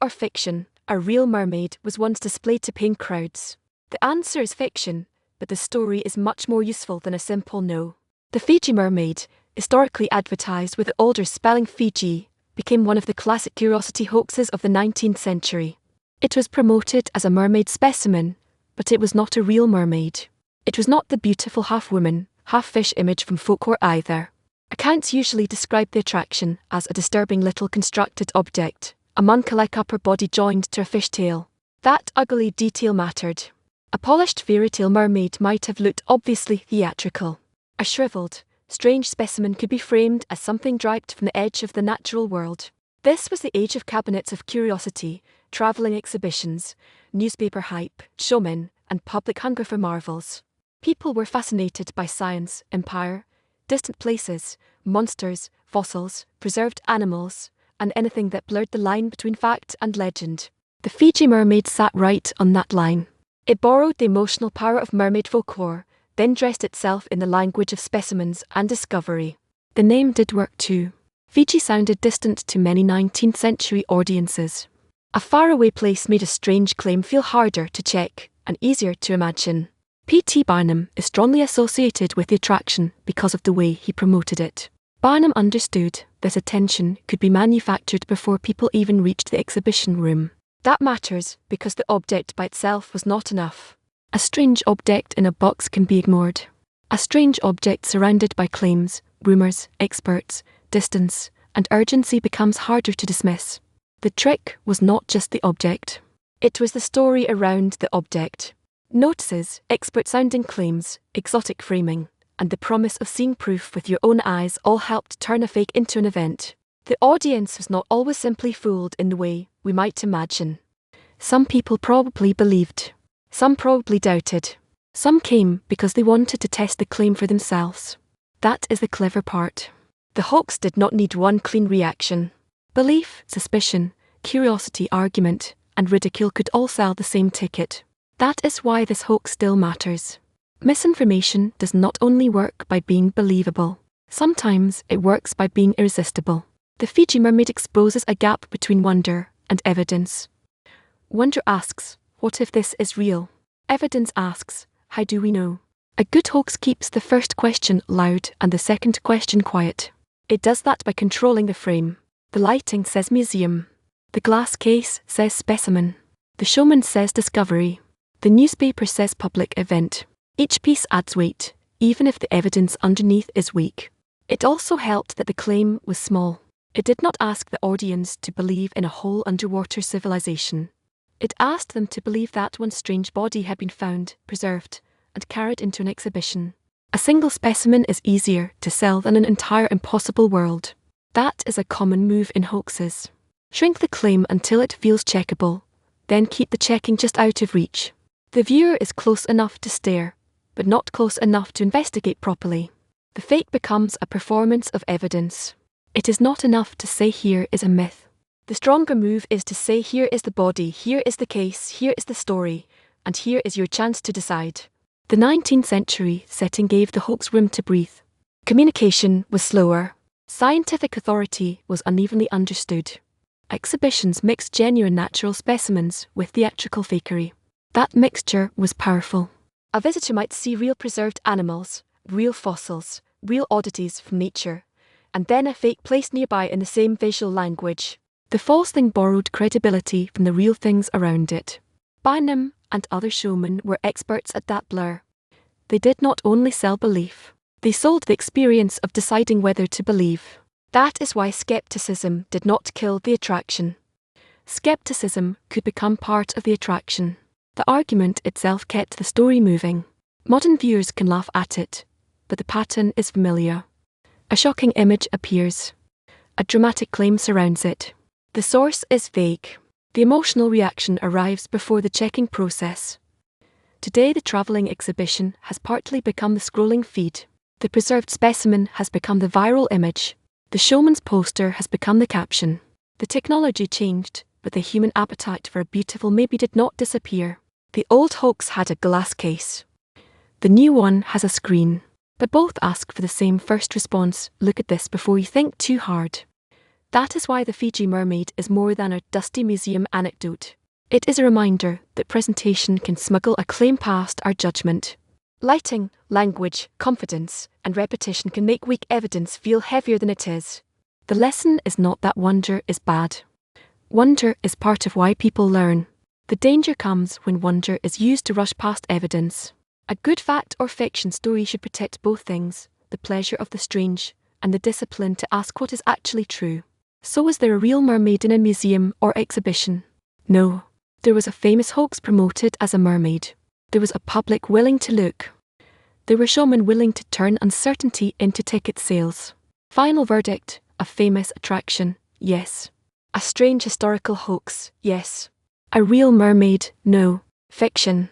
or fiction, a real mermaid was once displayed to paying crowds? The answer is fiction, but the story is much more useful than a simple no. The Feejee Mermaid, historically advertised with the older spelling Fiji, became one of the classic curiosity hoaxes of the 19th century. It was promoted as a mermaid specimen, but it was not a real mermaid. It was not the beautiful half-woman, half-fish image from folklore either. Accounts usually describe the attraction as a disturbing little constructed object, a monkey-like upper body joined to a fishtail. That ugly detail mattered. A polished fairy-tale mermaid might have looked obviously theatrical. A shriveled, strange specimen could be framed as something draped from the edge of the natural world. This was the age of cabinets of curiosity, travelling exhibitions, newspaper hype, showmen, and public hunger for marvels. People were fascinated by science, empire, distant places, monsters, fossils, preserved animals, and anything that blurred the line between fact and legend. The Feejee Mermaid sat right on that line. It borrowed the emotional power of mermaid folklore, then dressed itself in the language of specimens and discovery. The name did work too. Fiji sounded distant to many 19th century audiences. A faraway place made a strange claim feel harder to check and easier to imagine. P.T. Barnum is strongly associated with the attraction because of the way he promoted it. Barnum understood that attention could be manufactured before people even reached the exhibition room. That matters because the object by itself was not enough. A strange object in a box can be ignored. A strange object surrounded by claims, rumours, experts, distance, and urgency becomes harder to dismiss. The trick was not just the object. It was the story around the object. Notices, expert-sounding claims, exotic framing, and the promise of seeing proof with your own eyes all helped turn a fake into an event. The audience was not always simply fooled in the way we might imagine. Some people probably believed. Some probably doubted. Some came because they wanted to test the claim for themselves. That is the clever part. The hoax did not need one clean reaction. Belief, suspicion, curiosity, argument, and ridicule could all sell the same ticket. That is why this hoax still matters. Misinformation does not only work by being believable. Sometimes it works by being irresistible. The Feejee Mermaid exposes a gap between wonder and evidence. Wonder asks, what if this is real? Evidence asks, how do we know? A good hoax keeps the first question loud and the second question quiet. It does that by controlling the frame. The lighting says museum. The glass case says specimen. The showman says discovery. The newspaper says public event. Each piece adds weight, even if the evidence underneath is weak. It also helped that the claim was small. It did not ask the audience to believe in a whole underwater civilization. It asked them to believe that one strange body had been found, preserved, and carried into an exhibition. A single specimen is easier to sell than an entire impossible world. That is a common move in hoaxes. Shrink the claim until it feels checkable, then keep the checking just out of reach. The viewer is close enough to stare, but not close enough to investigate properly. The fake becomes a performance of evidence. It is not enough to say here is a myth. The stronger move is to say here is the body, here is the case, here is the story, and here is your chance to decide. The 19th century setting gave the hoax room to breathe. Communication was slower. Scientific authority was unevenly understood. Exhibitions mixed genuine natural specimens with theatrical fakery. That mixture was powerful. A visitor might see real preserved animals, real fossils, real oddities from nature, and then a fake placed nearby in the same visual language. The false thing borrowed credibility from the real things around it. Barnum and other showmen were experts at that blur. They did not only sell belief, they sold the experience of deciding whether to believe. That is why skepticism did not kill the attraction. Skepticism could become part of the attraction. The argument itself kept the story moving. Modern viewers can laugh at it, but the pattern is familiar. A shocking image appears. A dramatic claim surrounds it. The source is vague. The emotional reaction arrives before the checking process. Today the travelling exhibition has partly become the scrolling feed. The preserved specimen has become the viral image. The showman's poster has become the caption. The technology changed, but the human appetite for a beautiful maybe did not disappear. The old hoax had a glass case. The new one has a screen. But both ask for the same first response: look at this before you think too hard. That is why the Feejee Mermaid is more than a dusty museum anecdote. It is a reminder that presentation can smuggle a claim past our judgment. Lighting, language, confidence, and repetition can make weak evidence feel heavier than it is. The lesson is not that wonder is bad. Wonder is part of why people learn. The danger comes when wonder is used to rush past evidence. A good fact or fiction story should protect both things, the pleasure of the strange, and the discipline to ask what is actually true. So was there a real mermaid in a museum or exhibition? No. There was a famous hoax promoted as a mermaid. There was a public willing to look. There were showmen willing to turn uncertainty into ticket sales. Final verdict, a famous attraction, yes. A strange historical hoax, yes. A real mermaid, no. Fiction.